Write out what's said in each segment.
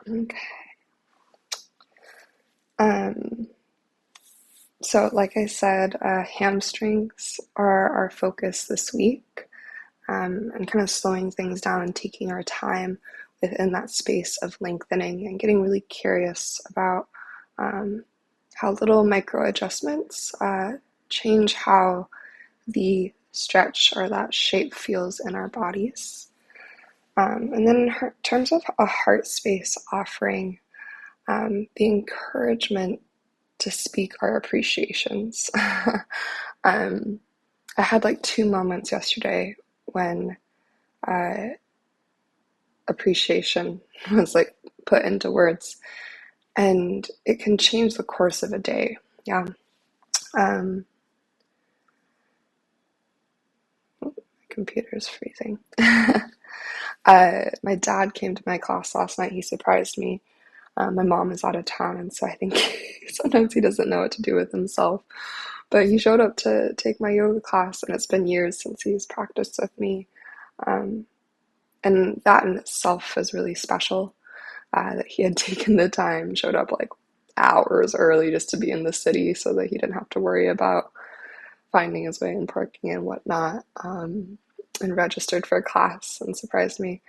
Okay. Um, so like I said, hamstrings are our focus this week, and kind of slowing things down and taking our time within that space of lengthening and getting really curious about um, how little micro adjustments change how the stretch or that shape feels in our bodies. And then in terms of a heart space offering, the encouragement to speak our appreciations. um, I had like two moments yesterday when uh, appreciation was like put into words, and it can change the course of a day. Yeah. Um, my computer's freezing. My dad came to my class last night. He surprised me. My mom is out of town, and so I think sometimes he doesn't know what to do with himself. But he showed up to take my yoga class, and it's been years since he's practiced with me. Um, and that in itself was really special, that he had taken the time, showed up like hours early just to be in the city so that he didn't have to worry about finding his way and parking and whatnot, and registered for a class and surprised me.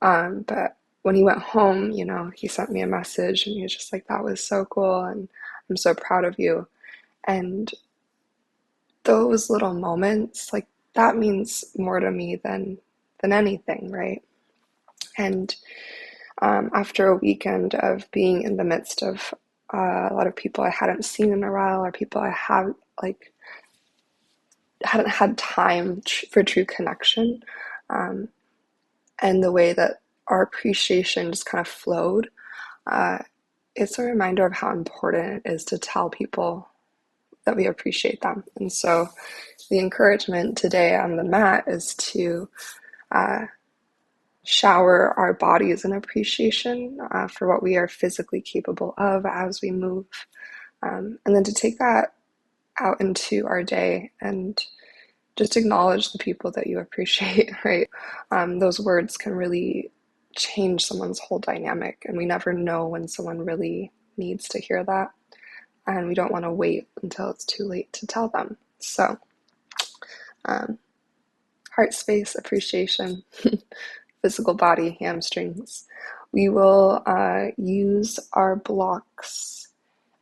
But when he went home, he sent me a message and he was just like, that was so cool and I'm so proud of you. And those little moments, like that means more to me than anything, right? And after a weekend of being in the midst of a lot of people I hadn't seen in a while, or people I have like hadn't had time for true connection, um, and the way that our appreciation just kind of flowed, uh, it's a reminder of how important it is to tell people that we appreciate them. And so the encouragement today on the mat is to uh, shower our bodies in appreciation for what we are physically capable of as we move. And then to take that out into our day and just acknowledge the people that you appreciate, right? Those words can really change someone's whole dynamic, and we never know when someone really needs to hear that. And we don't want to wait until it's too late to tell them. So, um, heart space, appreciation, physical body, hamstrings. We will use our blocks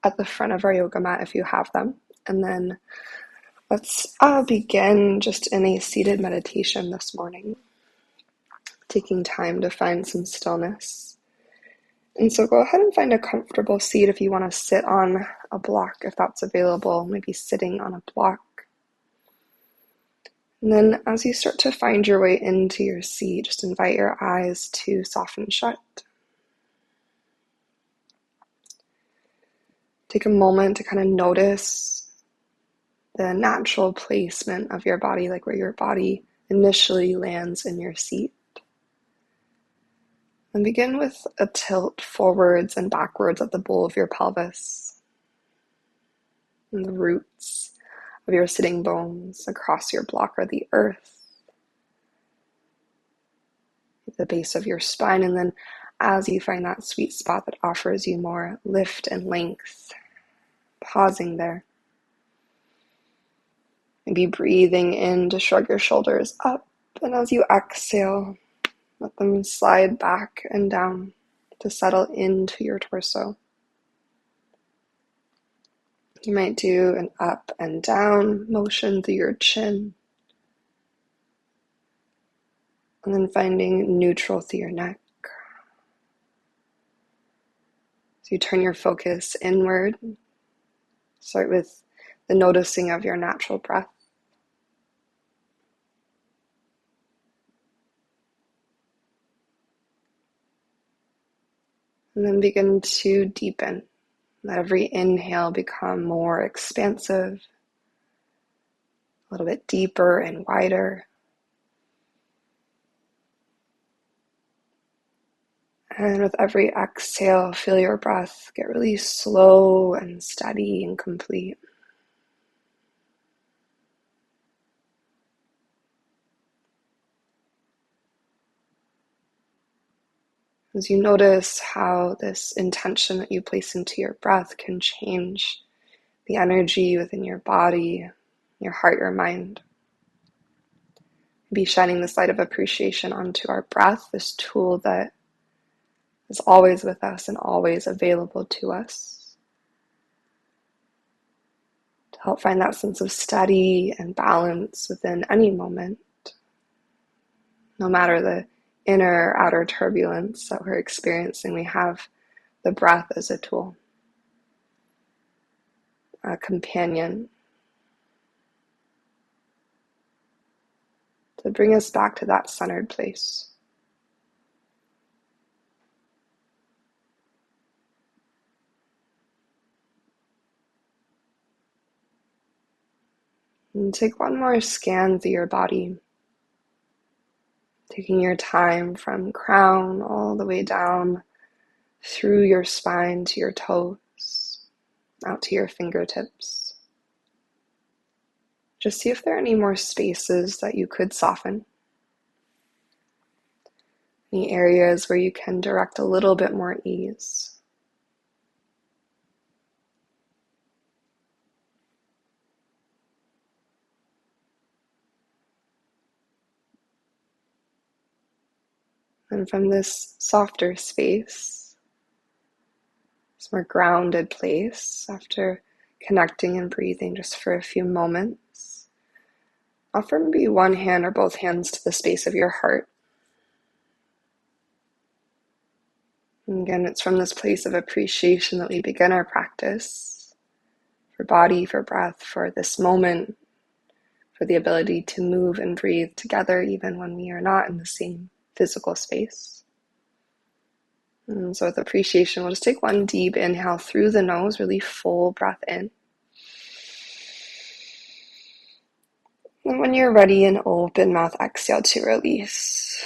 at the front of our yoga mat if you have them. And then let's begin just in a seated meditation this morning, taking time to find some stillness. And so go ahead and find a comfortable seat if you want to sit on a block, if that's available, maybe sitting on a block. And then as you start to find your way into your seat, just invite your eyes to soften shut. Take a moment to kind of notice the natural placement of your body, like where your body initially lands in your seat. And begin with a tilt forwards and backwards at the bowl of your pelvis and the roots of your sitting bones across your block or the earth, the base of your spine. And then as you find that sweet spot that offers you more lift and length, pausing there. Maybe breathing in to shrug your shoulders up, and as you exhale, let them slide back and down to settle into your torso. You might do an up and down motion through your chin, and then finding neutral through your neck. So you turn your focus inward. Start with the noticing of your natural breath. And then begin to deepen. Let every inhale become more expansive, a little bit deeper and wider. And with every exhale, feel your breath get really slow and steady and complete. As you notice how this intention that you place into your breath can change the energy within your body, your heart, your mind. Be shining this light of appreciation onto our breath, this tool that is always with us and always available to us, to help find that sense of steady and balance within any moment, no matter the inner or outer turbulence that we're experiencing. We have the breath as a tool, a companion, to bring us back to that centered place. And take one more scan through your body, taking your time from crown all the way down through your spine to your toes, out to your fingertips. Just see if there are any more spaces that you could soften. Any areas where you can direct a little bit more ease. And from this softer space, this more grounded place, after connecting and breathing just for a few moments, offer maybe one hand or both hands to the space of your heart. And again, it's from this place of appreciation that we begin our practice for body, for breath, for this moment, for the ability to move and breathe together even when we are not in the same physical space. And so with appreciation, we'll just take one deep inhale through the nose, really full breath in. And when you're ready, an open mouth exhale to release.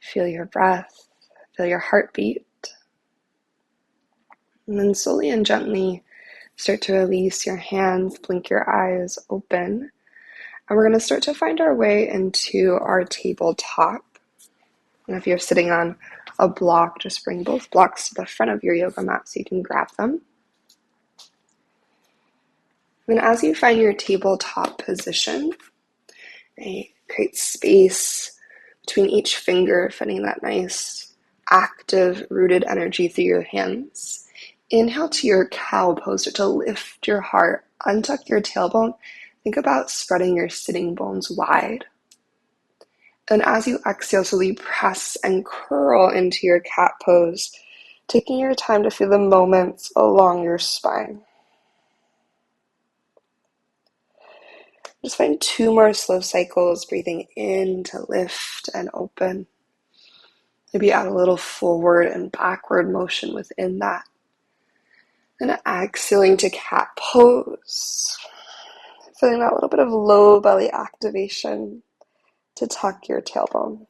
Feel your breath, feel your heartbeat. And then slowly and gently start to release your hands, blink your eyes open. And we're going to start to find our way into our tabletop. And if you're sitting on a block, just bring both blocks to the front of your yoga mat so you can grab them. And as you find your tabletop position, create space between each finger, finding that nice, active, rooted energy through your hands. Inhale to your cow pose, to lift your heart, untuck your tailbone. Think about spreading your sitting bones wide. And as you exhale, slowly press and curl into your cat pose, taking your time to feel the moments along your spine. Just find 2 more slow cycles, breathing in to lift and open. Maybe add a little forward and backward motion within that. And exhaling to cat pose. Feeling that little bit of low belly activation to tuck your tailbone.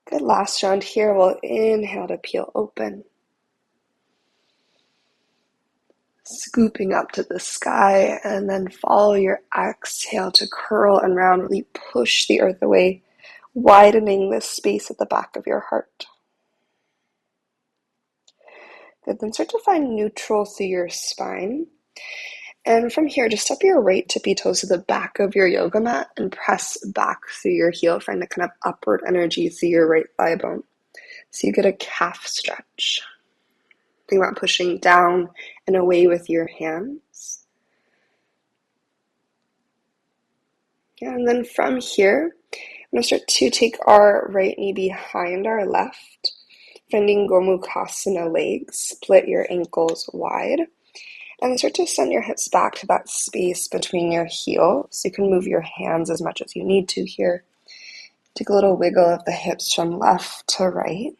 Good, last round here. We'll inhale to peel open. Scooping up to the sky, and then follow your exhale to curl and round. Really push the earth away, widening this space at the back of your heart. Good, then start to find neutral through your spine. And from here, just step your right tippy toes to the back of your yoga mat and press back through your heel. Find the kind of upward energy through your right thigh bone. So you get a calf stretch. Think about pushing down and away with your hands. And then from here, I'm going to start to take our right knee behind our left, finding Gomukhasana legs. Split your ankles wide. And then start to send your hips back to that space between your heels. You can move your hands as much as you need to here. Take a little wiggle of the hips from left to right.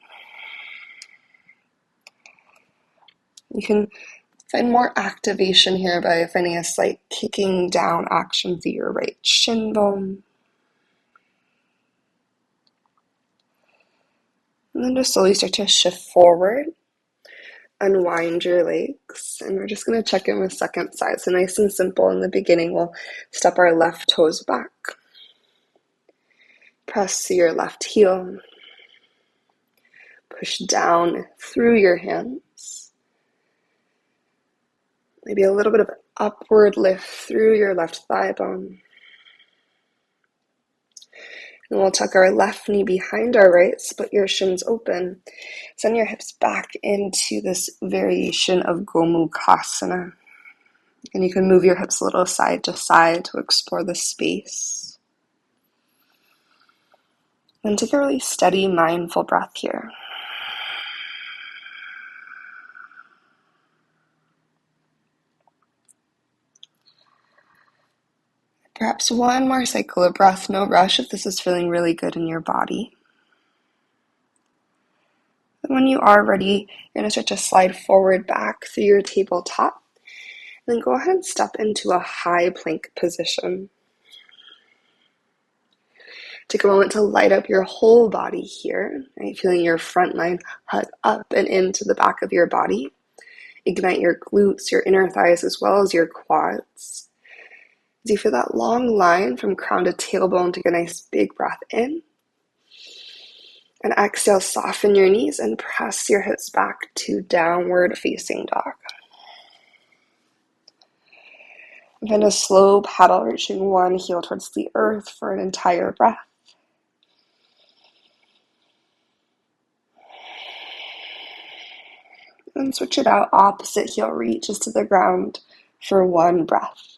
You can find more activation here by finding a slight kicking down action through your right shin bone. And then just slowly start to shift forward. unwind your legs, and we're just going to check in with second side. So nice and simple in the beginning, we'll step our left toes back. Press to your left heel. Push down through your hands. Maybe a little bit of upward lift through your left thigh bone. And we'll tuck our left knee behind our right, split your shins open. Send your hips back into this variation of Gomukhasana. And you can move your hips a little side to side to explore the space. And take a really steady, mindful breath here. Perhaps one more cycle of breath, no rush if this is feeling really good in your body. And when you are ready, you're going to start to slide forward back through your tabletop. Then go ahead and step into a high plank position. Take a moment to light up your whole body here, right? Feeling your front line hug up and into the back of your body. Ignite your glutes, your inner thighs, as well as your quads. As you feel that long line from crown to tailbone, take a nice big breath in. And exhale, soften your knees and press your hips back to downward facing dog. Find a slow paddle, reaching one heel towards the earth for an entire breath. And switch it out, opposite heel reaches to the ground for one breath.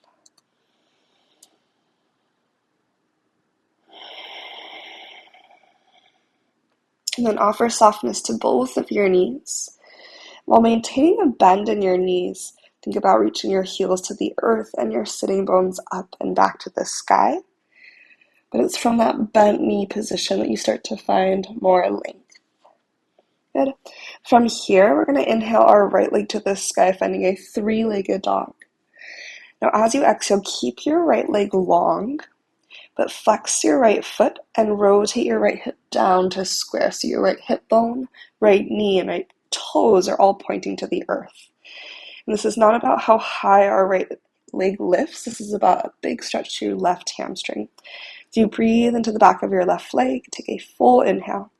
And then offer softness to both of your knees. While maintaining a bend in your knees, think about reaching your heels to the earth and your sitting bones up and back to the sky. But it's from that bent knee position that you start to find more length. Good. From here, we're going to inhale our right leg to the sky, finding a three-legged dog. Now, as you exhale, keep your right leg long, but flex your right foot and rotate your right hip down to square. So your right hip bone, right knee, and right toes are all pointing to the earth. And this is not about how high our right leg lifts. This is about a big stretch to your left hamstring. As you breathe into the back of your left leg, take a full inhale.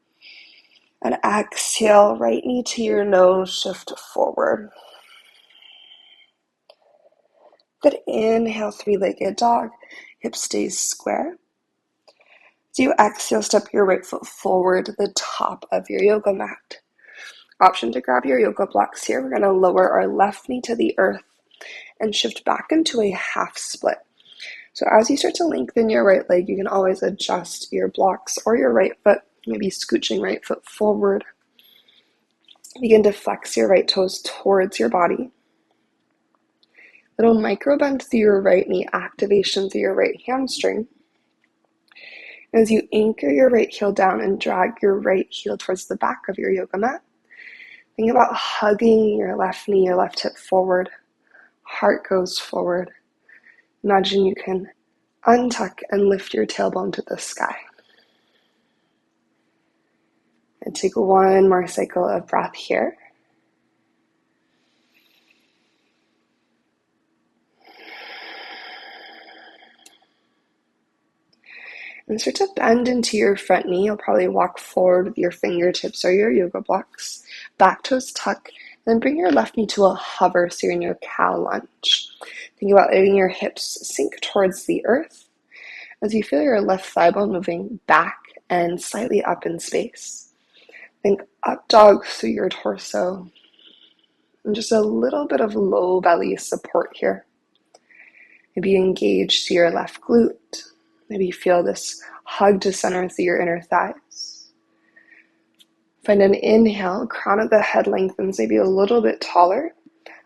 And exhale, right knee to your nose, shift forward. Good. Inhale, three-legged dog. Hip stays square. As you exhale, step your right foot forward to the top of your yoga mat. Option to grab your yoga blocks here. We're going to lower our left knee to the earth and shift back into a half split. So as you start to lengthen your right leg, you can always adjust your blocks or your right foot, maybe scooching right foot forward. Begin to flex your right toes towards your body. Little micro bend through your right knee, activation through your right hamstring. As you anchor your right heel down and drag your right heel towards the back of your yoga mat, think about hugging your left knee, your left hip forward. Heart goes forward. Imagine you can untuck and lift your tailbone to the sky. And take one more cycle of breath here. And start to bend into your front knee. You'll probably walk forward with your fingertips or your yoga blocks. Back toes tuck. Then bring your left knee to a hover, so you're in your cow lunge. Think about letting your hips sink towards the earth as you feel your left thigh bone moving back and slightly up in space. Think up dog through your torso. And just a little bit of low belly support here. Maybe engage to your left glute. Maybe feel this hug to center through your inner thighs. Find an inhale, crown of the head lengthens maybe a little bit taller.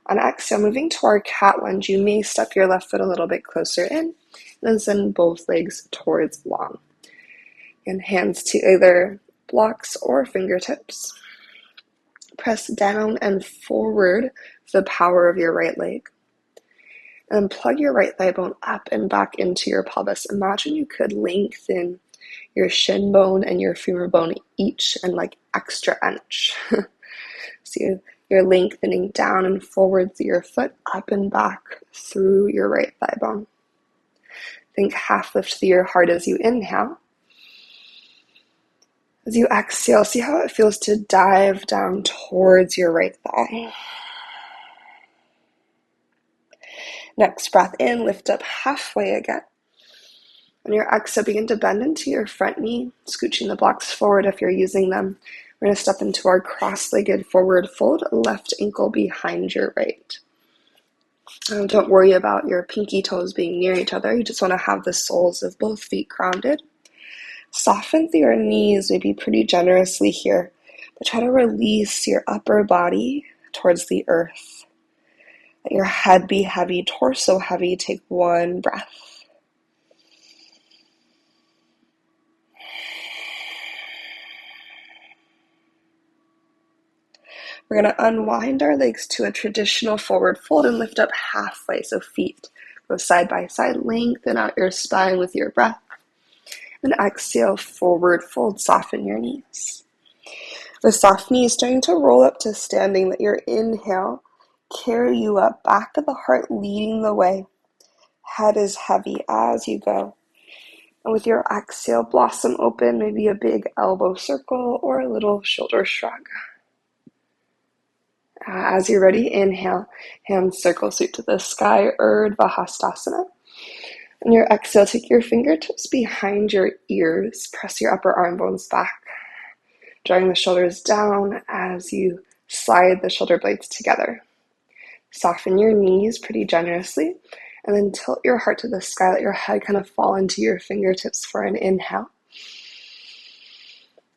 On exhale, moving to our cat lunge, you may step your left foot a little bit closer in, and then send both legs towards long. And hands to either blocks or fingertips. Press down and forward the power of your right leg. And plug your right thigh bone up and back into your pelvis. Imagine you could lengthen your shin bone and your femur bone each an extra inch. So your You're lengthening down and forward through your foot, up and back through your right thigh bone. Think half lift through your heart as you inhale. As you exhale, see how it feels to dive down towards your right thigh. Next breath in, lift up halfway again. On your exhale, begin to bend into your front knee, scooching the blocks forward if you're using them. We're going to step into our cross-legged forward fold, left ankle behind your right. Don't worry about your pinky toes being near each other. You just want to have the soles of both feet grounded. Soften through your knees, maybe pretty generously here, but try to release your upper body towards the earth. Let your head be heavy, torso heavy. Take one breath. We're going to unwind our legs to a traditional forward fold and lift up halfway, so feet go side by side. Lengthen out your spine with your breath. And exhale, forward fold, soften your knees. With soft knees starting to roll up to standing, let your inhale carry you up, back of the heart leading the way. Head is heavy as you go. And with your exhale, blossom open, maybe a big elbow circle or a little shoulder shrug. As you're ready, inhale, hands circle sweep to the sky, Urdhva Hastasana. On your exhale, take your fingertips behind your ears, press your upper arm bones back, drawing the shoulders down as you slide the shoulder blades together. Soften your knees pretty generously, and then tilt your heart to the sky, let your head kind of fall into your fingertips for an inhale.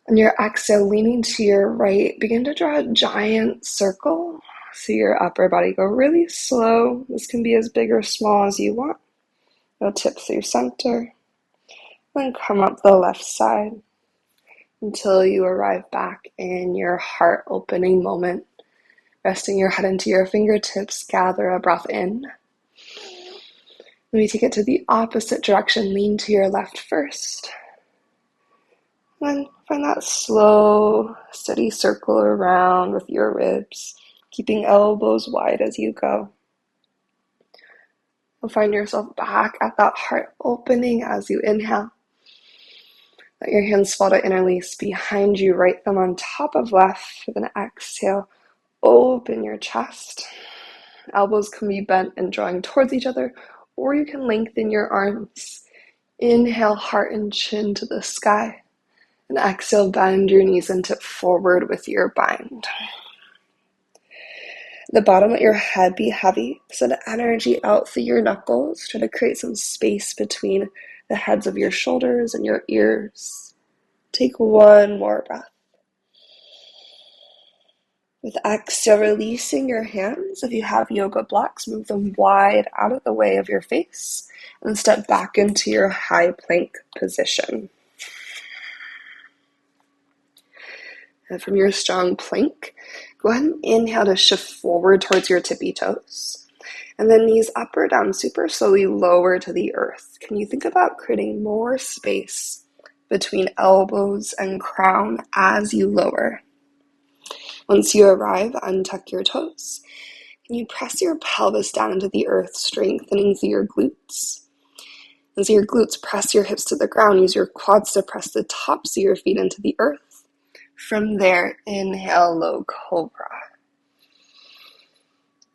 On your exhale, leaning to your right, begin to draw a giant circle. So your upper body go really slow. This can be as big or small as you want. You'll tip through center. Then come up the left side until you arrive back in your heart opening moment. Resting your head into your fingertips, gather a breath in. Then we take it to the opposite direction. Lean to your left first. Then find that slow, steady circle around with your ribs, keeping elbows wide as you go. You'll find yourself back at that heart opening as you inhale. Let your hands fall to interlace behind you, right thumb on top of left. Then exhale, open your chest. Elbows can be bent and drawing towards each other, or you can lengthen your arms. Inhale, heart and chin to the sky. And exhale, bend your knees and tip forward with your bind. At the bottom, let your head be heavy. Send energy out through your knuckles. Try to create some space between the heads of your shoulders and your ears. Take one more breath. With exhale, releasing your hands. If you have yoga blocks, move them wide out of the way of your face and step back into your high plank position. And from your strong plank, go ahead and inhale to shift forward towards your tippy toes. And then knees up or down, super slowly lower to the earth. Can you think about creating more space between elbows and crown as you lower? Once you arrive, untuck your toes. Can you press your pelvis down into the earth, strengthening through your glutes? As your glutes press your hips to the ground, use your quads to press the tops of your feet into the earth. From there, inhale, low cobra.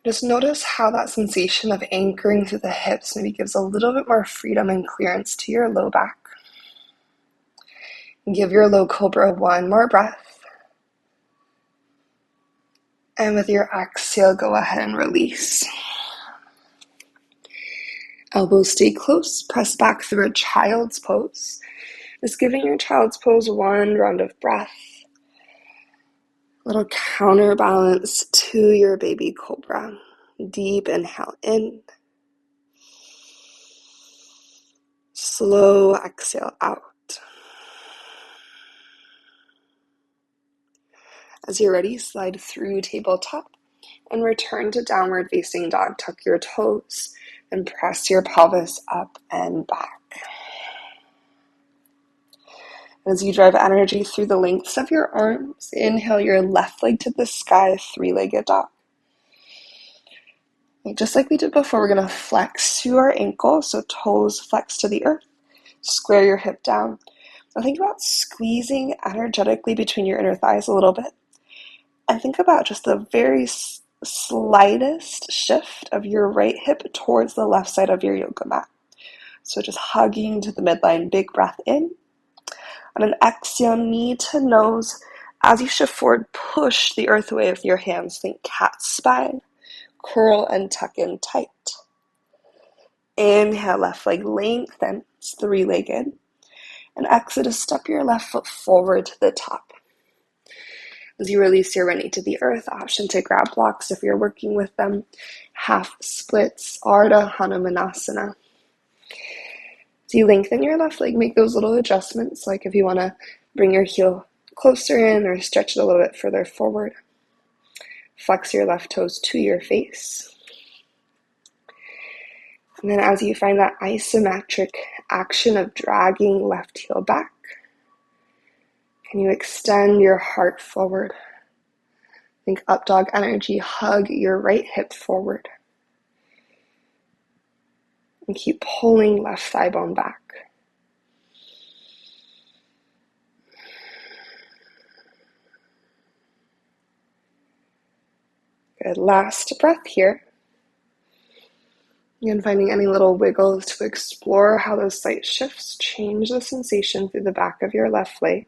Just notice how that sensation of anchoring through the hips maybe gives a little bit more freedom and clearance to your low back. Give your low cobra one more breath. And with your exhale, go ahead and release. Elbows stay close, press back through a child's pose. Just giving your child's pose one round of breath. Little counterbalance to your baby cobra. Deep inhale in. Slow exhale out. As you're ready, slide through tabletop and return to downward facing dog. Tuck your toes and press your pelvis up and back. As you drive energy through the lengths of your arms, inhale your left leg to the sky, three-legged dog. And just like we did before, we're going to flex through our ankle, so toes flex to the earth. Square your hip down. Now think about squeezing energetically between your inner thighs a little bit. And think about just the very slightest shift of your right hip towards the left side of your yoga mat. So just hugging to the midline, big breath in. On an exhale, knee to nose. As you shift forward, push the earth away with your hands. Think cat spine. Curl and tuck in tight. Inhale, left leg lengthens, three-legged. And exhale to step your left foot forward to the top. As you release your right knee to the earth, option to grab blocks if you're working with them. Half splits, Ardha Hanumanasana. As you lengthen your left leg, make those little adjustments, like if you want to bring your heel closer in or stretch it a little bit further forward. Flex your left toes to your face. And then as you find that isometric action of dragging left heel back, can you extend your heart forward? Think up dog energy, hug your right hip forward. And keep pulling left thigh bone back. Good, last breath here. Again, finding any little wiggles to explore how those slight shifts change the sensation through the back of your left leg.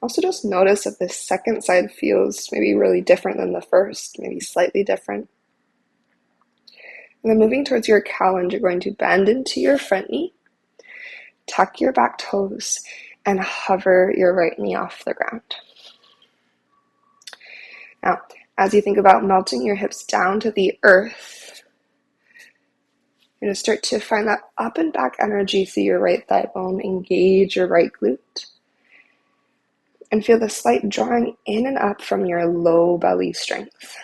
Also just notice if this second side feels maybe really different than the first, maybe slightly different. And then moving towards your calendar, you're going to bend into your front knee, tuck your back toes, and hover your right knee off the ground. Now, as you think about melting your hips down to the earth, you're going to start to find that up and back energy through your right thigh bone. Engage your right glute. And feel the slight drawing in and up from your low belly strength.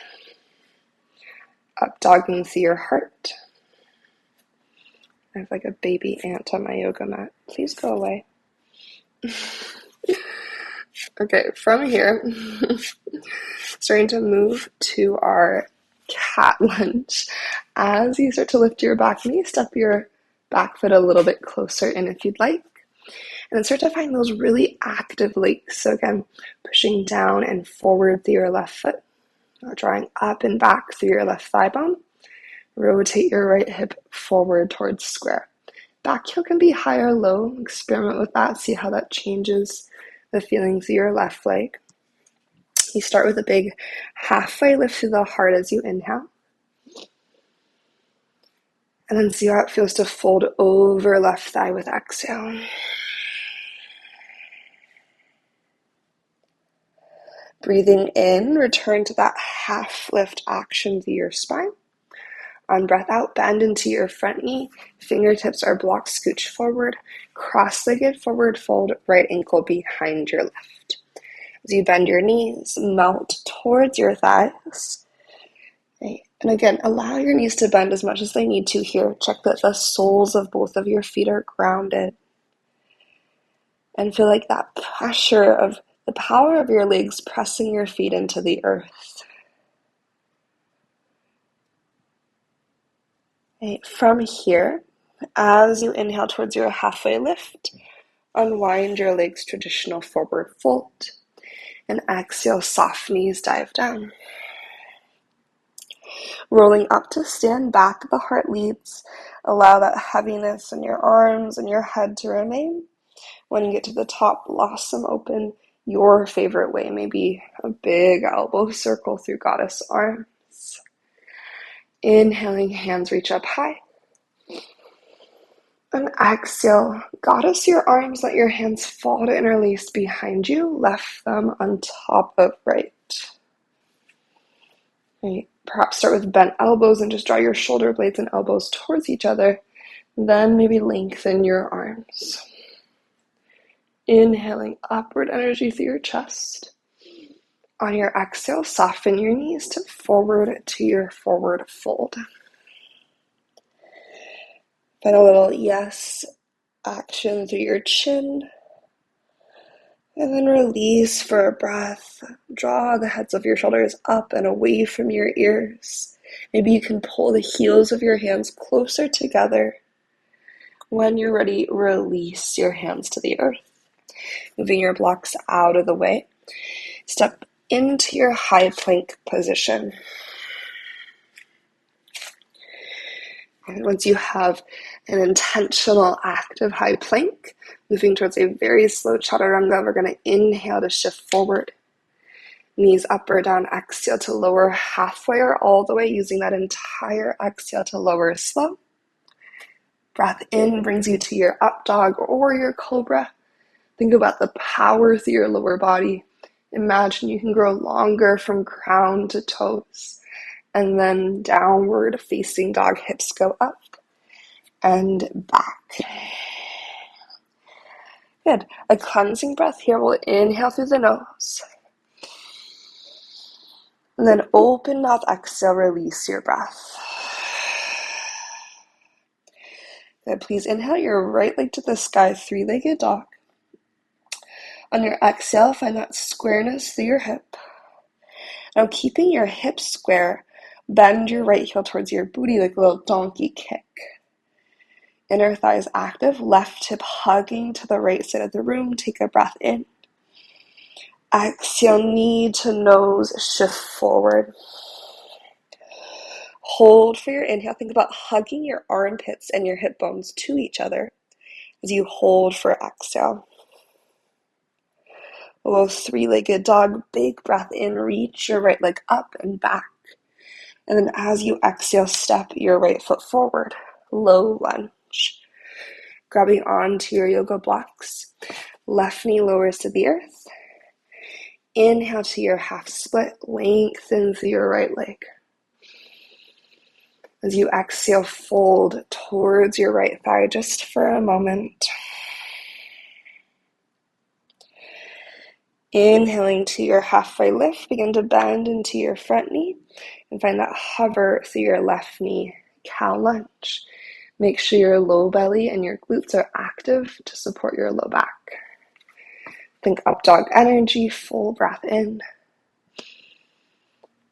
Up dogging through your heart. I have like a baby ant on my yoga mat. Please go away. Okay, from here, starting to move to our cat lunge. As you start to lift your back knee, step your back foot a little bit closer in if you'd like. And then start to find those really active legs. So again, pushing down and forward through your left foot. Drawing up and back through your left thigh bone. Rotate your right hip forward towards square. Back heel can be high or low. Experiment with that. See how that changes the feelings of your left leg. You start with a big halfway lift through the heart as you inhale. And then see how it feels to fold over left thigh with exhale. Breathing in, return to that half lift action through your spine. On breath out, bend into your front knee. Fingertips are blocked, scooch forward. Cross-legged forward fold, right ankle behind your left. As you bend your knees, melt towards your thighs. Right. And again, allow your knees to bend as much as they need to here. Check that the soles of both of your feet are grounded. And feel like that pressure of the power of your legs pressing your feet into the earth. Right. From here, as you inhale towards your halfway lift, unwind your legs, traditional forward fold. And exhale, soft knees, dive down. Rolling up to stand back, the heart leads. Allow that heaviness in your arms and your head to remain. When you get to the top, blossom open your favorite way. Maybe a big elbow circle through goddess arms. Inhaling, hands reach up high. And exhale, goddess your arms, let your hands fall to interlace behind you. Left thumb on top of right. Right. Perhaps start with bent elbows and just draw your shoulder blades and elbows towards each other. Then maybe lengthen your arms. Inhaling upward energy through your chest. On your exhale, soften your knees to forward to your forward fold. Find a little yes action through your chin. And then release for a breath. Draw the heads of your shoulders up and away from your ears. Maybe you can pull the heels of your hands closer together. When you're ready, release your hands to the earth. Moving your blocks out of the way. Step into your high plank position. And once you have an intentional active high plank, moving towards a very slow chaturanga, we're going to inhale to shift forward. Knees up or down, exhale to lower halfway or all the way, using that entire exhale to lower slow. Breath in brings you to your up dog or your cobra. Think about the power through your lower body. Imagine you can grow longer from crown to toes. And then downward facing dog, hips go up and back. Good. A cleansing breath here. We'll inhale through the nose. And then open mouth, exhale, release your breath. Good. Please inhale your right leg to the sky, three-legged dog. On your exhale, find that squareness through your hip. Now keeping your hips square, bend your right heel towards your booty like a little donkey kick. Inner thighs active, left hip hugging to the right side of the room. Take a breath in. Exhale, knee to nose, shift forward. Hold for your inhale. Think about hugging your armpits and your hip bones to each other as you hold for exhale. A little three-legged dog, big breath in, reach your right leg up and back. And then as you exhale, step your right foot forward, low lunge. Grabbing onto your yoga blocks, left knee lowers to the earth. Inhale to your half split, lengthen through your right leg. As you exhale, fold towards your right thigh just for a moment. Inhaling to your halfway lift, begin to bend into your front knee and find that hover through your left knee, cow lunge. Make sure your low belly and your glutes are active to support your low back. Think up dog energy, full breath in.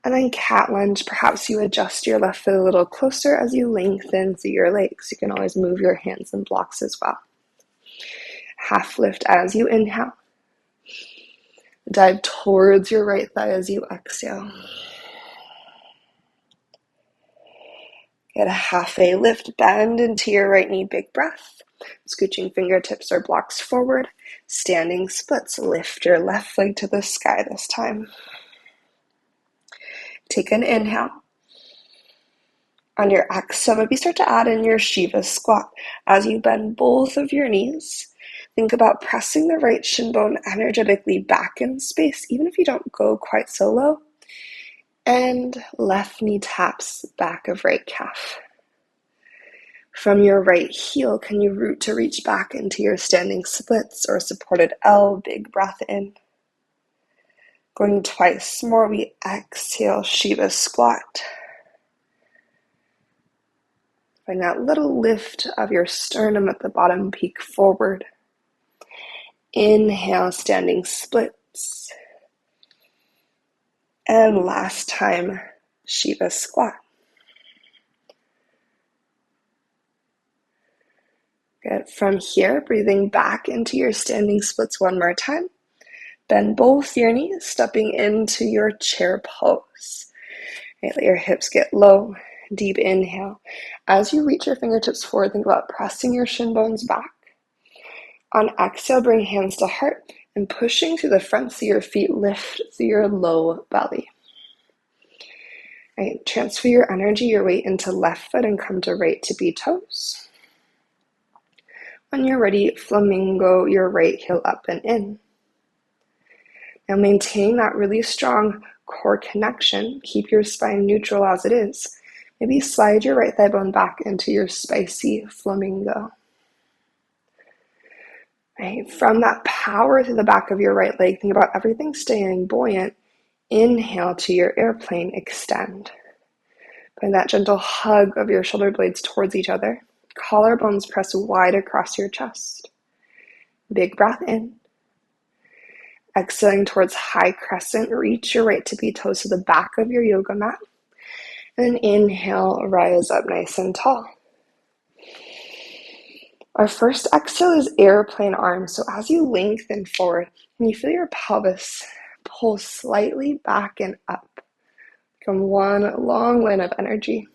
And then cat lunge, perhaps you adjust your left foot a little closer as you lengthen through your legs. You can always move your hands and blocks as well. Half lift as you inhale. Dive towards your right thigh as you exhale. Get a half a lift, bend into your right knee, big breath. Scooching fingertips or blocks forward. Standing splits, lift your left leg to the sky this time. Take an inhale. On your exhale, maybe start to add in your Shiva squat. As you bend both of your knees, think about pressing the right shin bone energetically back in space, even if you don't go quite so low. And left knee taps back of right calf. From your right heel, can you root to reach back into your standing splits or supported L? Big breath in. Going twice more, we exhale, Shiva squat. Find that little lift of your sternum at the bottom, peek forward. Inhale, standing splits. And last time, Shiva squat. Good. From here, breathing back into your standing splits one more time. Bend both your knees, stepping into your chair pose. Right, let your hips get low. Deep inhale. As you reach your fingertips forward, think about pressing your shin bones back. On exhale, bring hands to heart and pushing through the fronts of your feet, lift through your low belly. Right, transfer your energy, your weight into left foot and come to right tippy toes. When you're ready, flamingo your right heel up and in. Now maintain that really strong core connection. Keep your spine neutral as it is. Maybe slide your right thigh bone back into your spicy flamingo. Right, from that power through the back of your right leg, think about everything staying buoyant. Inhale to your airplane, extend. Find that gentle hug of your shoulder blades towards each other. Collarbones press wide across your chest. Big breath in. Exhaling towards high crescent, reach your right tippy toes to the back of your yoga mat. And then inhale, rise up nice and tall. Our first exhale is airplane arms. So as you lengthen forward, and you feel your pelvis pull slightly back and up. Become one long line of energy.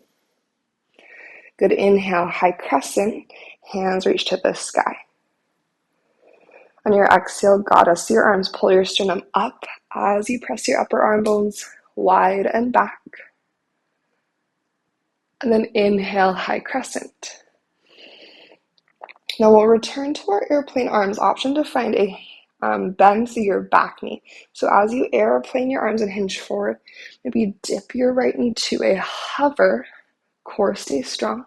Good inhale, high crescent, hands reach to the sky. On your exhale, goddess, your arms pull your sternum up as you press your upper arm bones wide and back. And then inhale, high crescent. Now we'll return to our airplane arms option to find a bend through your back knee. So as you airplane your arms and hinge forward, maybe dip your right knee to a hover, core stay strong.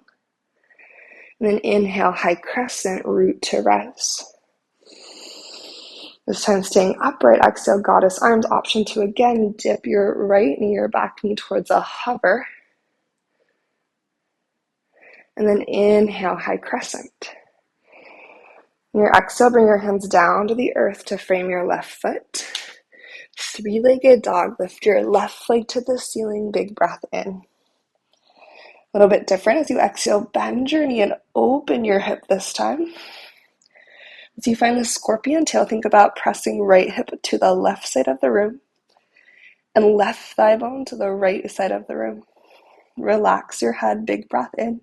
And then inhale, high crescent, root to res. This time staying upright, exhale, goddess arms, option to again dip your right knee or back knee towards a hover. And then inhale, high crescent. On your exhale, bring your hands down to the earth to frame your left foot. Three-legged dog, lift your left leg to the ceiling, big breath in. A little bit different as you exhale, bend your knee and open your hip this time. As you find the scorpion tail, think about pressing right hip to the left side of the room and left thigh bone to the right side of the room. Relax your head, big breath in.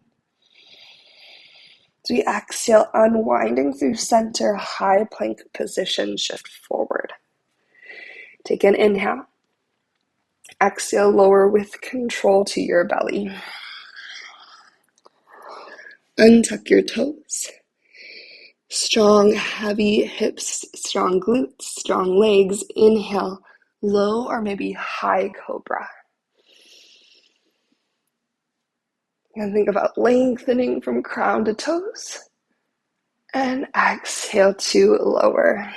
As we exhale, unwinding through center, high plank position, shift forward. Take an inhale. Exhale, lower with control to your belly. Untuck your toes. Strong, heavy hips, strong glutes, strong legs. Inhale, low or maybe high cobra. And think about lengthening from crown to toes. And exhale to lower.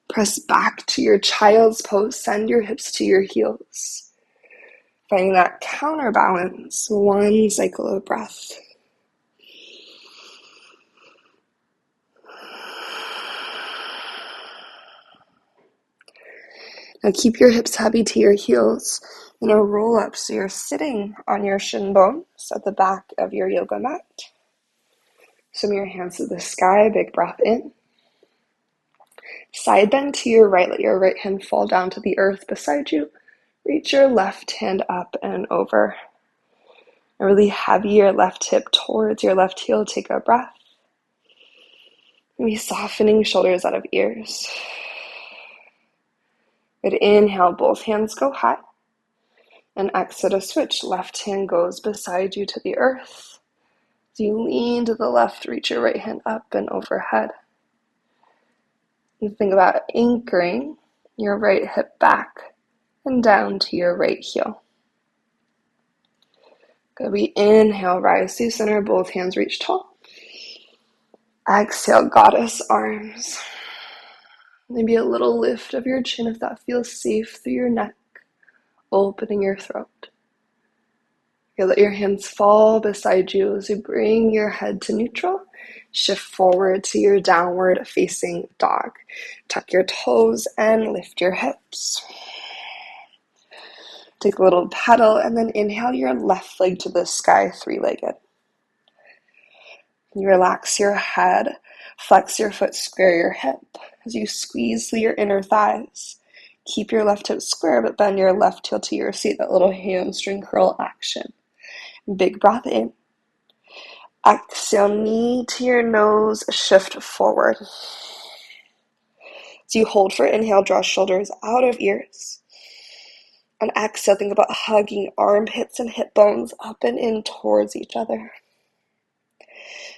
Press back to your child's pose. Send your hips to your heels. Finding that counterbalance. One cycle of breath. Now keep your hips heavy to your heels in a roll up so you're sitting on your shin bones at the back of your yoga mat. Swim your hands to the sky, big breath in. Side bend to your right, let your right hand fall down to the earth beside you. Reach your left hand up and over. And really heavy your left hip towards your left heel, take a breath. Maybe softening shoulders out of ears. Good inhale, both hands go high. And exhale to switch. Left hand goes beside you to the earth. As you lean to the left, reach your right hand up and overhead. You think about anchoring your right hip back and down to your right heel. Good. We inhale, rise to center, both hands reach tall. Exhale, goddess arms. Maybe a little lift of your chin if that feels safe through your neck, opening your throat. You let your hands fall beside you as you bring your head to neutral. Shift forward to your downward facing dog. Tuck your toes and lift your hips. Take a little pedal and then inhale your left leg to the sky, three-legged. You relax your head, flex your foot, square your hip as you squeeze through your inner thighs. Keep your left hip square, but bend your left heel to your seat, that little hamstring curl action. Big breath in. Exhale, knee to your nose, shift forward. So you hold for inhale, draw shoulders out of ears. On exhale, think about hugging armpits and hip bones up and in towards each other.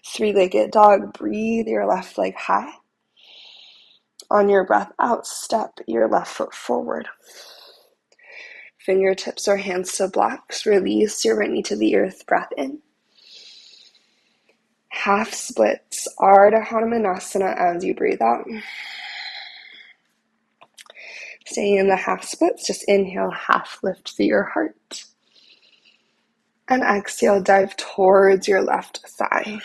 Three-legged dog, breathe your left leg high. On your breath out, step your left foot forward. Fingertips or hands to blocks, release your right knee to the earth, breath in. Half splits, Ardha Hanumanasana as you breathe out. Staying in the half splits, just inhale, half lift through your heart. And exhale, dive towards your left thigh.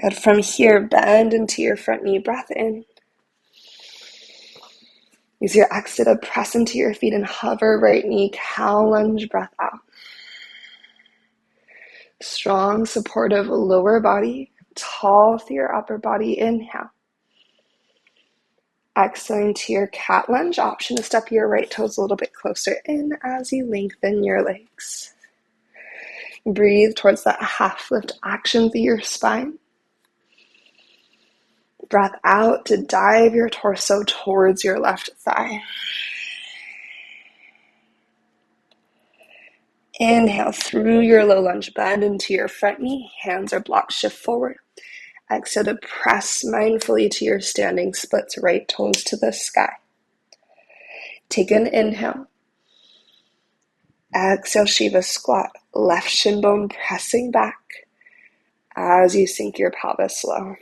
Good. From here, bend into your front knee, breath in. Use your exhale to press into your feet and hover right knee, cow lunge, breath out. Strong, supportive lower body, tall through your upper body, inhale. Exhaling to your cat lunge, option to step your right toes a little bit closer in as you lengthen your legs. Breathe towards that half lift action through your spine. Breath out to dive your torso towards your left thigh. Inhale through your low lunge, bend into your front knee, hands are blocked, shift forward. Exhale to press mindfully to your standing splits, right toes to the sky. Take an inhale. Exhale, Shiva squat, left shin bone pressing back as you sink your pelvis low.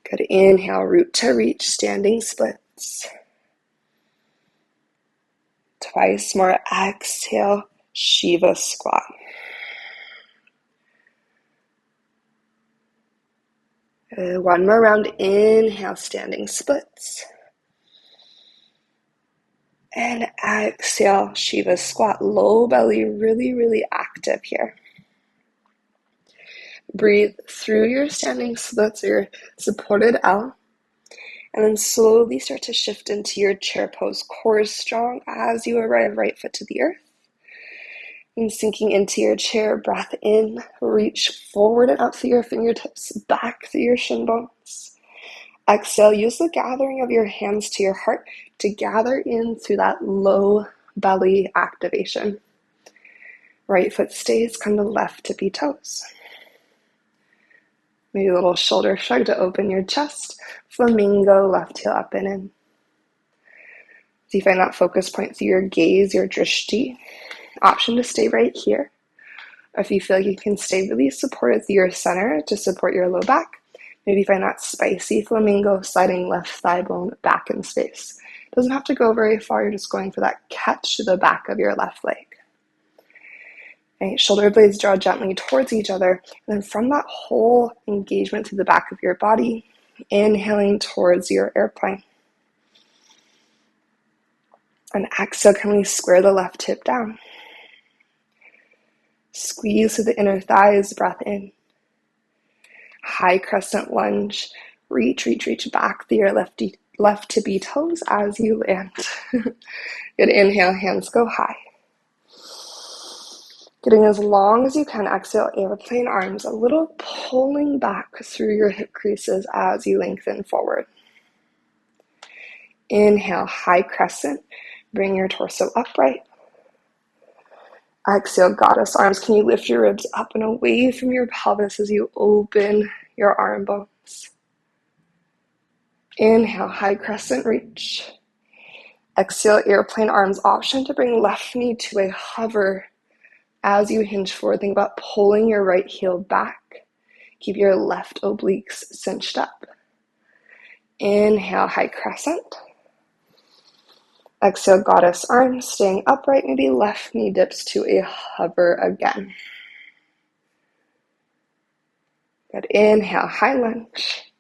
Good. Inhale, root to reach, standing splits. Twice more. Exhale, Shiva squat. One more round. Inhale, standing splits. And exhale, Shiva squat. Low belly, really, really active here. Breathe through your standing splits, your supported L. And then slowly start to shift into your chair pose. Core is strong as you arrive right foot to the earth. And sinking into your chair, breath in, reach forward and up through your fingertips, back through your shin bones. Exhale, use the gathering of your hands to your heart to gather in through that low belly activation. Right foot stays, come to left tippy toes. Maybe a little shoulder shrug to open your chest. Flamingo, left heel up and in. So you find that focus point through your gaze, your drishti. Option to stay right here. Or if you feel like you can stay really supported through your center to support your low back, maybe find that spicy flamingo, sliding left thigh bone back in space. Doesn't have to go very far, you're just going for that catch to the back of your left leg. Right, shoulder blades draw gently towards each other, and then from that whole engagement through the back of your body, inhaling towards your airplane. And exhale, can we square the left hip down? Squeeze through the inner thighs, breath in. High crescent lunge, reach back through your left tippy toes as you land. Good, inhale, hands go high. Getting as long as you can, exhale, airplane arms, a little pulling back through your hip creases as you lengthen forward. Inhale, high crescent, bring your torso upright. Exhale, goddess arms, can you lift your ribs up and away from your pelvis as you open your arm bones? Inhale, high crescent reach. Exhale, airplane arms, option to bring left knee to a hover. As you hinge forward, think about pulling your right heel back. Keep your left obliques cinched up. Inhale, high crescent. Exhale, goddess arms, staying upright. Maybe left knee dips to a hover again. Good. Inhale, high lunge.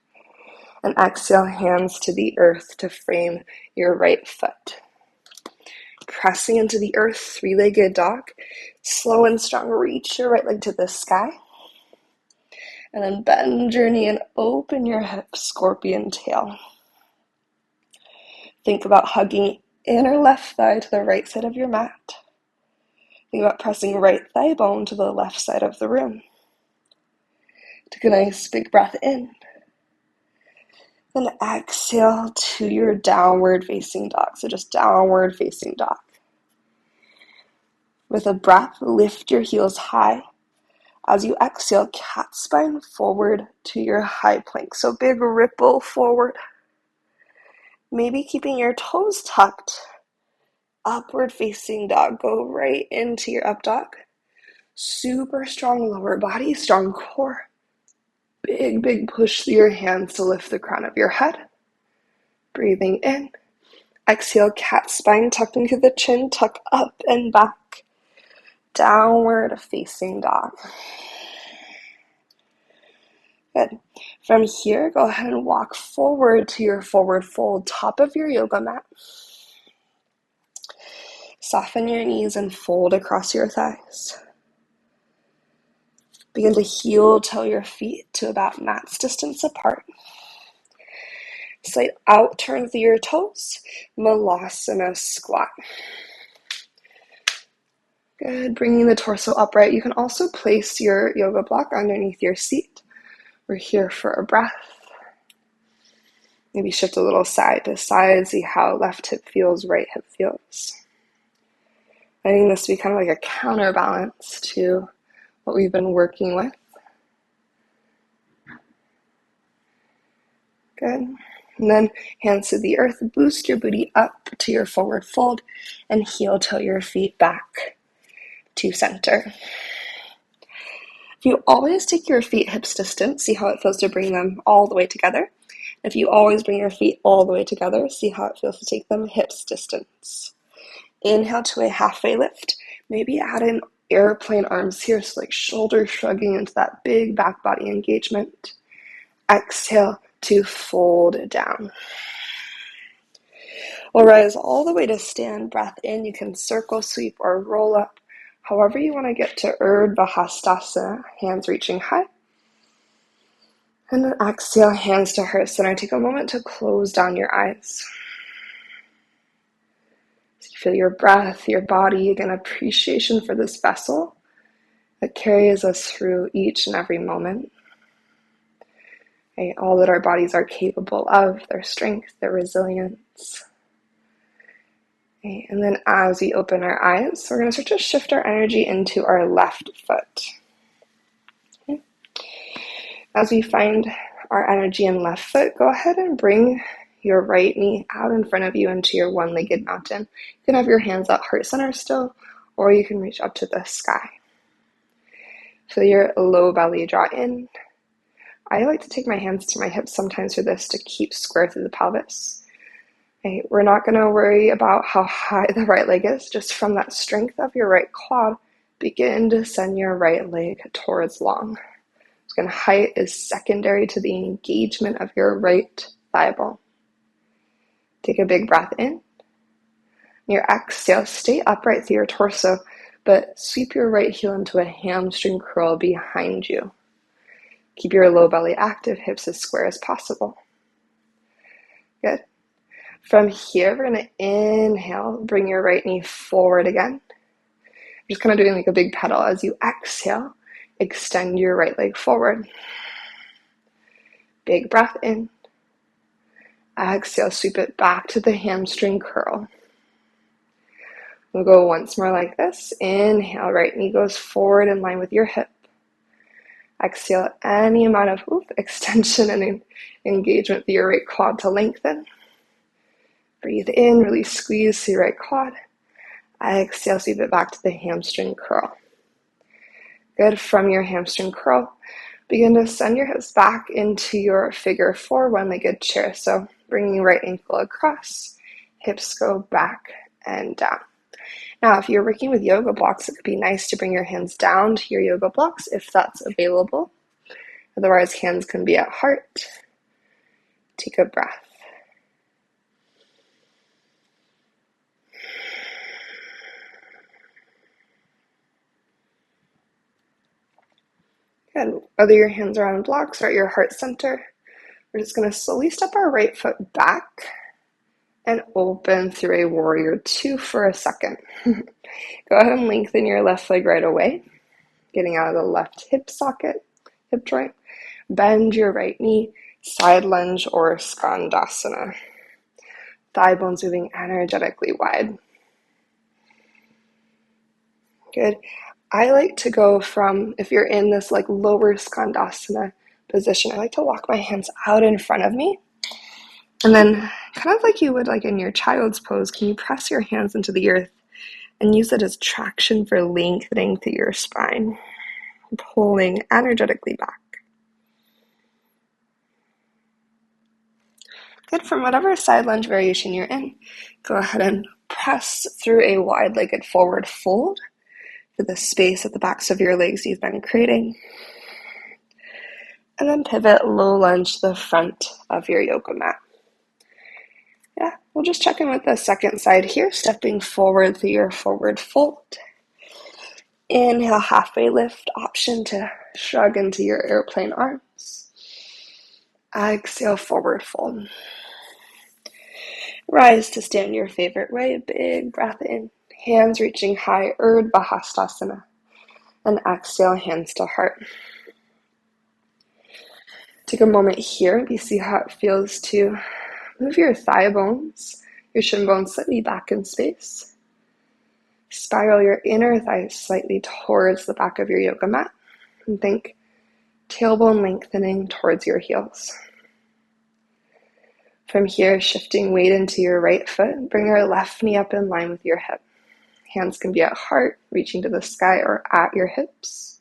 And exhale, hands to the earth to frame your right foot. Pressing into the earth, three-legged dog. Slow and strong, reach your right leg to the sky. And then bend your knee and open your hips, scorpion tail. Think about hugging inner left thigh to the right side of your mat. Think about pressing right thigh bone to the left side of the room. Take a nice big breath in. Then exhale to your downward facing dog. So just downward facing dog. With a breath, lift your heels high. As you exhale, cat spine forward to your high plank. So big ripple forward. Maybe keeping your toes tucked. Upward facing dog. Go right into your up dog. Super strong lower body, strong core. Big push through your hands to lift the crown of your head. Breathing in. Exhale, cat spine tucked into the chin, tuck up and back. Downward facing dog. Good. From here, go ahead and walk forward to your forward fold, top of your yoga mat. Soften your knees and fold across your thighs. Begin to heel toe your feet to about mat's distance apart. Slight out turn through your toes, Malasana squat. Good, bringing the torso upright. You can also place your yoga block underneath your seat. We're here for a breath. Maybe shift a little side to side, see how left hip feels, right hip feels. Letting this be kind of like a counterbalance to what we've been working with. Good. And then hands to the earth, boost your booty up to your forward fold and heel toe your feet back to center. If you always take your feet hips distance, see how it feels to bring them all the way together. If you always bring your feet all the way together, see how it feels to take them hips distance. Inhale to a halfway lift. Maybe add in airplane arms here, so like shoulder shrugging into that big back body engagement. Exhale to fold down. We'll rise all the way to stand, breath in. You can circle, sweep, or roll up. However you want to get to Urdhva Hastasana, hands reaching high. And then exhale, hands to heart center. Take a moment to close down your eyes. So you feel your breath, your body, again, appreciation for this vessel that carries us through each and every moment. Okay, all that our bodies are capable of, their strength, their resilience. Okay, and then as we open our eyes, we're going to start to shift our energy into our left foot. Okay. As we find our energy in left foot, go ahead and bring your right knee out in front of you into your one-legged mountain. You can have your hands at heart center still, or you can reach up to the sky. Feel your low belly draw in. I like to take my hands to my hips sometimes for this to keep square through the pelvis. Okay, we're not going to worry about how high the right leg is. Just from that strength of your right quad, begin to send your right leg towards long. Again, height is secondary to the engagement of your right thigh bone. Take a big breath in. Your exhale, stay upright through your torso, but sweep your right heel into a hamstring curl behind you. Keep your low belly active, hips as square as possible. Good. From here, we're going to inhale, bring your right knee forward again. Just kind of doing like a big pedal. As you exhale, extend your right leg forward. Big breath in. Exhale, sweep it back to the hamstring curl. We'll go once more like this. Inhale, right knee goes forward in line with your hip. Exhale, any amount of extension and engagement with your right quad to lengthen. Breathe in, really squeeze through your right quad. Exhale, sweep it back to the hamstring curl. Good. From your hamstring curl, begin to send your hips back into your figure four one-legged chair. So bringing right ankle across, hips go back and down. Now, if you're working with yoga blocks, it could be nice to bring your hands down to your yoga blocks if that's available. Otherwise, hands can be at heart. Take a breath. Good. Whether your hands are on blocks or at your heart center, we're just going to slowly step our right foot back and open through a warrior two for a second. Go ahead and lengthen your left leg right away, getting out of the left hip socket, hip joint. Bend your right knee, side lunge or skandasana. Thigh bones moving energetically wide. Good. I like to go from, if you're in this like lower skandasana position, I like to walk my hands out in front of me. And then kind of like you would like in your child's pose, can you press your hands into the earth and use it as traction for lengthening through your spine, pulling energetically back. Good. From whatever side lunge variation you're in, go ahead and press through a wide-legged forward fold for the space at the backs of your legs you've been creating. And then pivot low lunge to the front of your yoga mat. Yeah, we'll just check in with the second side here, stepping forward through your forward fold. Inhale, halfway lift, option to shrug into your airplane arms. Exhale, forward fold. Rise to stand your favorite way, big breath in, hands reaching high, Urdhva Bahastasana. And exhale, hands to heart. Take a moment here, maybe see how it feels to move your thigh bones, your shin bones slightly back in space. Spiral your inner thighs slightly towards the back of your yoga mat. And think tailbone lengthening towards your heels. From here, shifting weight into your right foot, bring your left knee up in line with your hip. Hands can be at heart, reaching to the sky, or at your hips.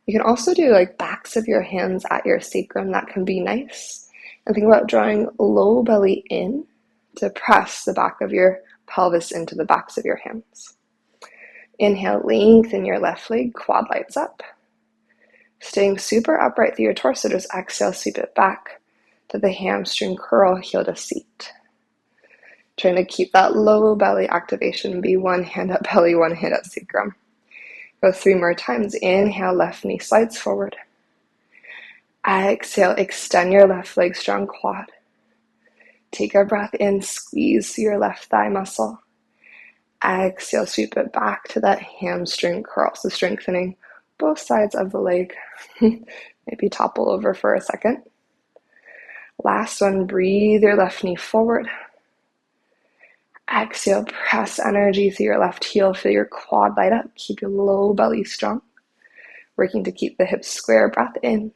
You can also do like backs of your hands at your sacrum. That can be nice. And think about drawing low belly in to press the back of your pelvis into the backs of your hands. Inhale, lengthen your left leg, quad lights up. Staying super upright through your torso, just exhale, sweep it back to the hamstring curl, heel to seat. Trying to keep that low belly activation, be one hand at belly, one hand at sacrum. Go 3 more times. Inhale, left knee slides forward. Exhale, extend your left leg, strong quad. Take a breath in, squeeze your left thigh muscle. Exhale, sweep it back to that hamstring curl. So strengthening both sides of the leg. Maybe topple over for a second. Last one, breathe your left knee forward. Exhale, press energy through your left heel, feel your quad light up. Keep your low belly strong. Working to keep the hips square, breath in.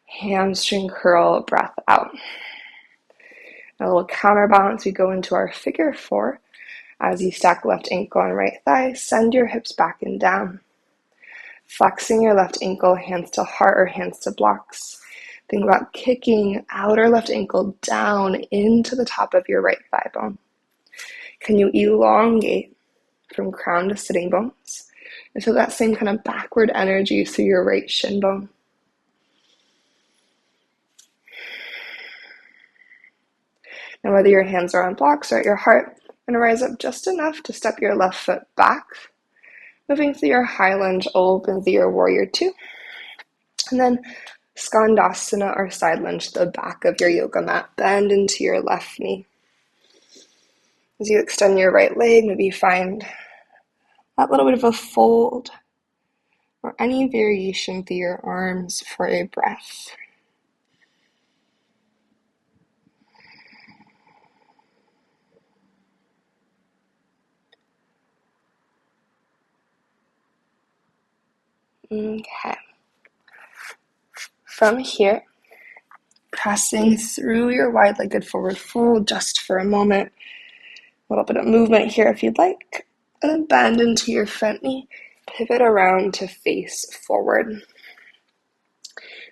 Hamstring curl, breath out. A little counterbalance, we go into our figure 4. As you stack left ankle and right thigh, send your hips back and down. Flexing your left ankle, hands to heart or hands to blocks. Think about kicking outer left ankle down into the top of your right thigh bone. Can you elongate from crown to sitting bones? And feel that same kind of backward energy through your right shin bone. And whether your hands are on blocks or at your heart, and rise up just enough to step your left foot back. Moving through your high lunge, open through your warrior 2. And then skandasana or side lunge to the back of your yoga mat. Bend into your left knee. As you extend your right leg, maybe find that little bit of a fold or any variation through your arms for a breath. Okay. From here, pressing through your wide-legged forward fold just for a moment. A little bit of movement here if you'd like. And then bend into your front knee. Pivot around to face forward.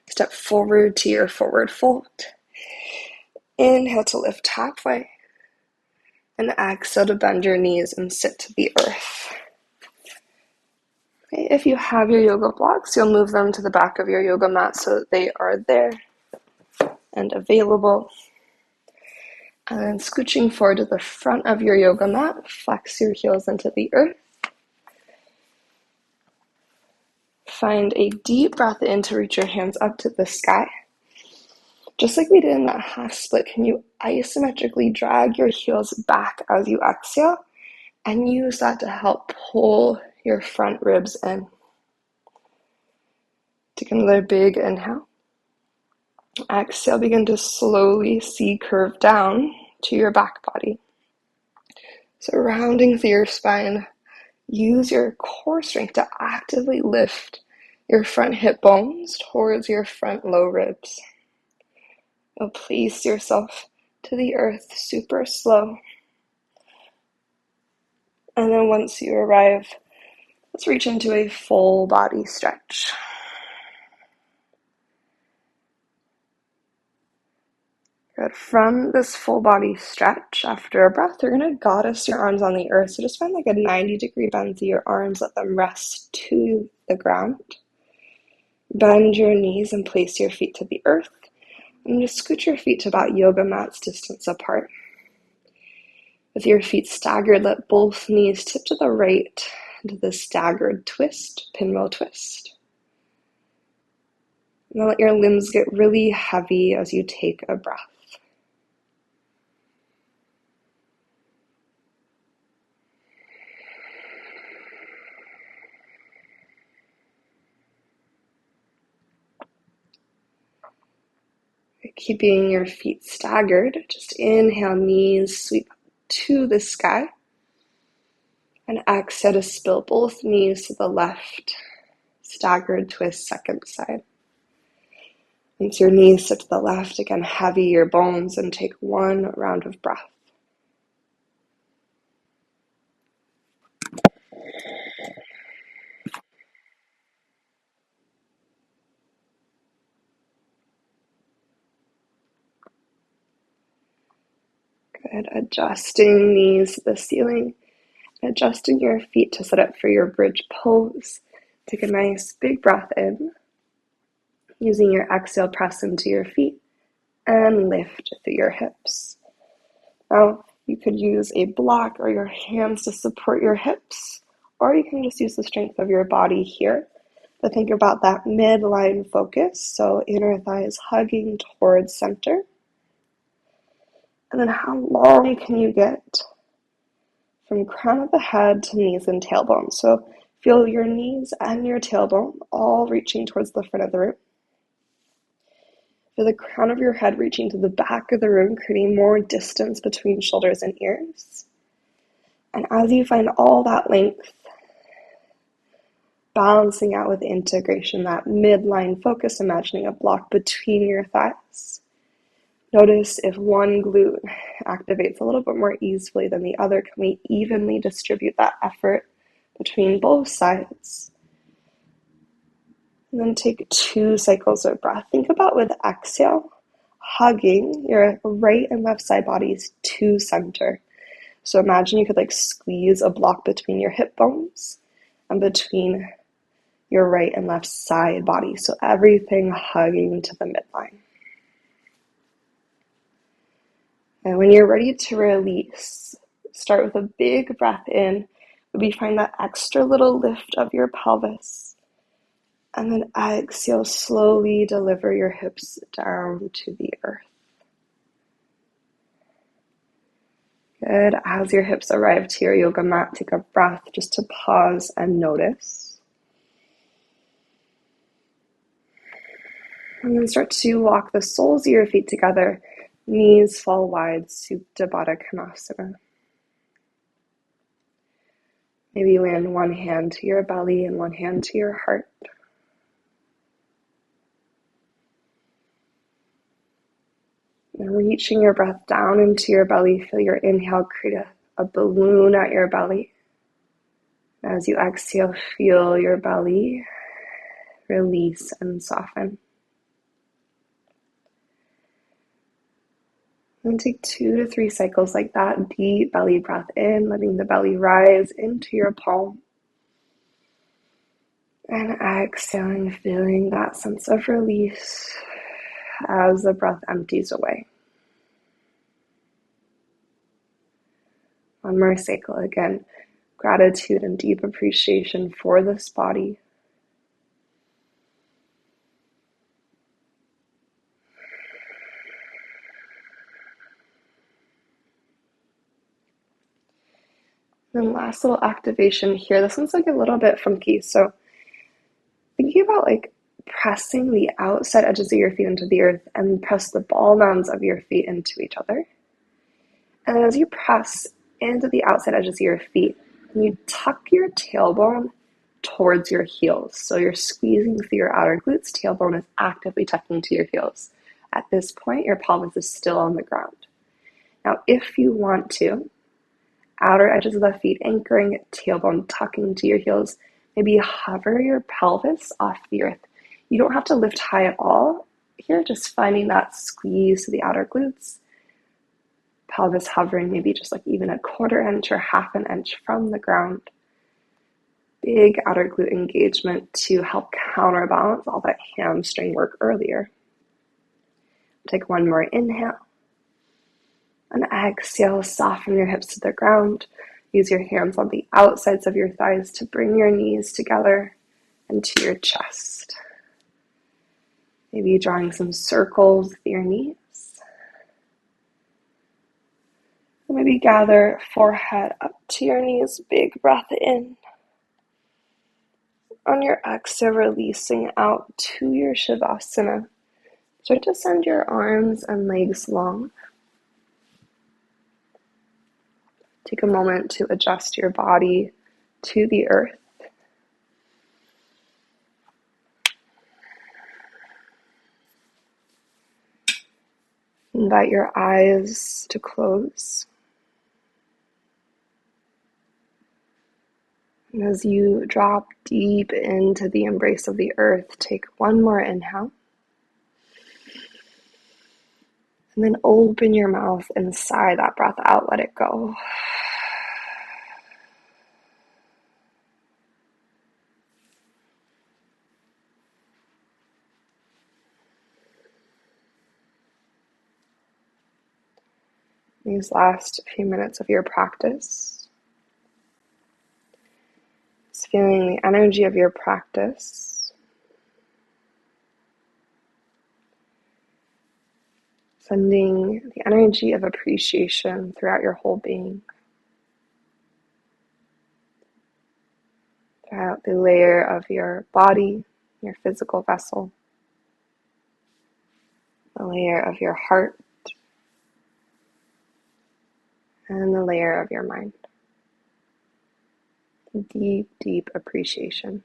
Step forward to your forward fold. Inhale to lift halfway. And exhale to bend your knees and sit to the earth. Okay, if you have your yoga blocks, you'll move them to the back of your yoga mat so that they are there and available. And then scooching forward to the front of your yoga mat, flex your heels into the earth. Find a deep breath in to reach your hands up to the sky. Just like we did in that half split, can you isometrically drag your heels back as you exhale and use that to help pull your front ribs in. Take another big inhale. Exhale, begin to slowly C-curve down to your back body. So rounding through your spine, use your core strength to actively lift your front hip bones towards your front low ribs. You'll place yourself to the earth super slow. And then once you arrive, let's reach into a full body stretch. Good. From this full body stretch, after a breath, you're going to goddess your arms on the earth. So just find like a 90-degree bend through your arms. Let them rest to the ground. Bend your knees and place your feet to the earth. And just scoot your feet to about yoga mat's distance apart. With your feet staggered, let both knees tip to the right into the staggered twist, pinwheel twist. Now let your limbs get really heavy as you take a breath. Keeping your feet staggered, just inhale, knees sweep to the sky. And exhale to spill both knees to the left. Staggered twist, second side. Once your knees sit to the left, again, heavy your bones and take one round of breath. Good. Adjusting knees to the ceiling. Adjusting your feet to set up for your bridge pose. Take a nice big breath in. Using your exhale, press into your feet and lift through your hips. Now, you could use a block or your hands to support your hips, or you can just use the strength of your body here. But think about that midline focus, so inner thighs hugging towards center. And then how long can you get from crown of the head to knees and tailbone? So feel your knees and your tailbone all reaching towards the front of the room. Feel the crown of your head reaching to the back of the room, creating more distance between shoulders and ears. And as you find all that length, balancing out with integration, that midline focus, imagining a block between your thighs. Notice if one glute activates a little bit more easily than the other. Can we evenly distribute that effort between both sides? And then take 2 cycles of breath. Think about with exhale, hugging your right and left side bodies to center. So imagine you could squeeze a block between your hip bones and between your right and left side body. So everything hugging to the midline. And when you're ready to release, start with a big breath in. Maybe find that extra little lift of your pelvis. And then exhale, slowly deliver your hips down to the earth. Good. As your hips arrive to your yoga mat, take a breath just to pause and notice. And then start to walk the soles of your feet together. Knees fall wide, Supta Baddha Konasana. Maybe land one hand to your belly and one hand to your heart. And reaching your breath down into your belly, feel your inhale create a balloon at your belly. As you exhale, feel your belly release and soften. And take 2 to 3 cycles like that. Deep belly breath in, letting the belly rise into your palm. And exhaling, feeling that sense of release as the breath empties away. One more cycle again. Gratitude and deep appreciation for this body. And last little activation here. This one's a little bit funky. So thinking about pressing the outside edges of your feet into the earth and press the ball mounds of your feet into each other. And as you press into the outside edges of your feet, you tuck your tailbone towards your heels. So you're squeezing through your outer glutes, tailbone is actively tucking to your heels. At this point, your pelvis is still on the ground. Now, if you want to, outer edges of the feet anchoring, tailbone tucking to your heels, maybe hover your pelvis off the earth. You don't have to lift high at all. Here, just finding that squeeze to the outer glutes. Pelvis hovering maybe just even a 1/4 inch or 1/2 inch from the ground. big outer glute engagement to help counterbalance all that hamstring work earlier. Take one more inhale. And exhale, soften your hips to the ground. Use your hands on the outsides of your thighs to bring your knees together into your chest. Maybe drawing some circles with your knees. Maybe gather forehead up to your knees. Big breath in. On your exhale, releasing out to your Shavasana. Start to send your arms and legs long. Take a moment to adjust your body to the earth. Invite your eyes to close. And as you drop deep into the embrace of the earth, take one more inhale. And then open your mouth and sigh that breath out, let it go. These last few minutes of your practice, just feeling the energy of your practice, sending the energy of appreciation throughout your whole being, throughout the layer of your body, your physical vessel, the layer of your heart, and the layer of your mind. Deep, deep appreciation.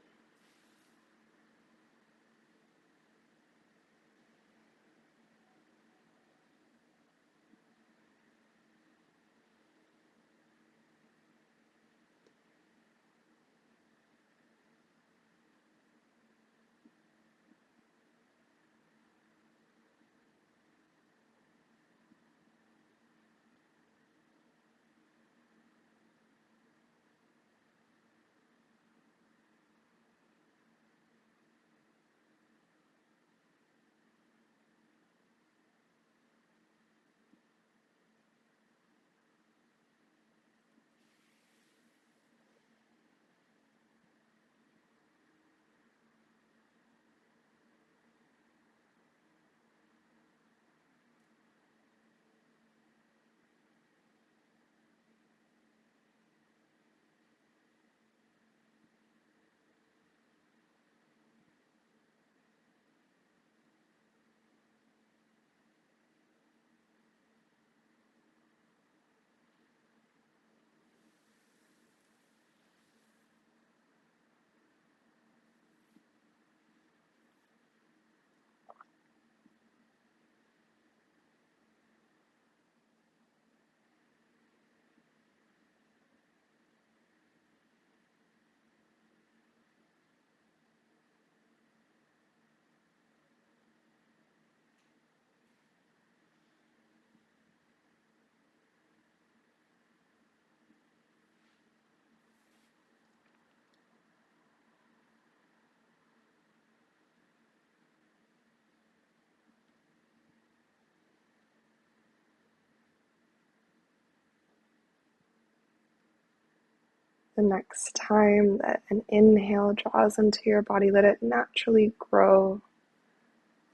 The next time that an inhale draws into your body, let it naturally grow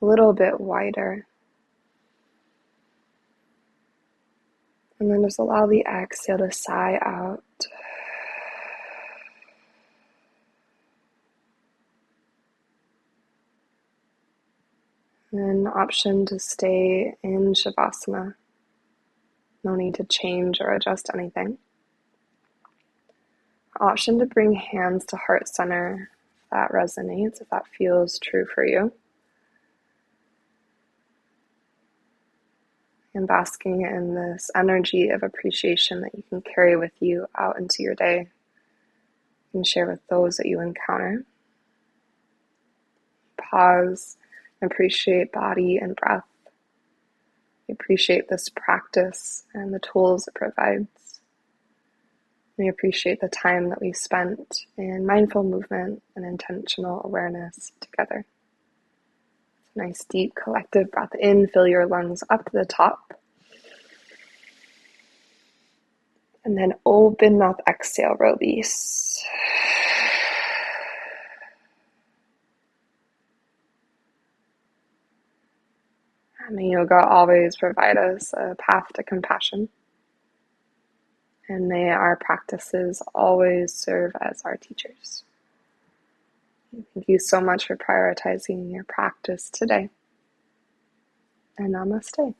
a little bit wider. And then just allow the exhale to sigh out. And an option to stay in Shavasana. No need to change or adjust anything. Option to bring hands to heart center if that resonates, if that feels true for you. And basking in this energy of appreciation that you can carry with you out into your day and share with those that you encounter. Pause and appreciate body and breath. Appreciate this practice and the tools it provides. We appreciate the time that we spent in mindful movement and intentional awareness together. Nice deep collective breath in, fill your lungs up to the top. And then open mouth, exhale, release. May yoga always provide us a path to compassion. And may our practices always serve as our teachers. Thank you so much for prioritizing your practice today. And namaste.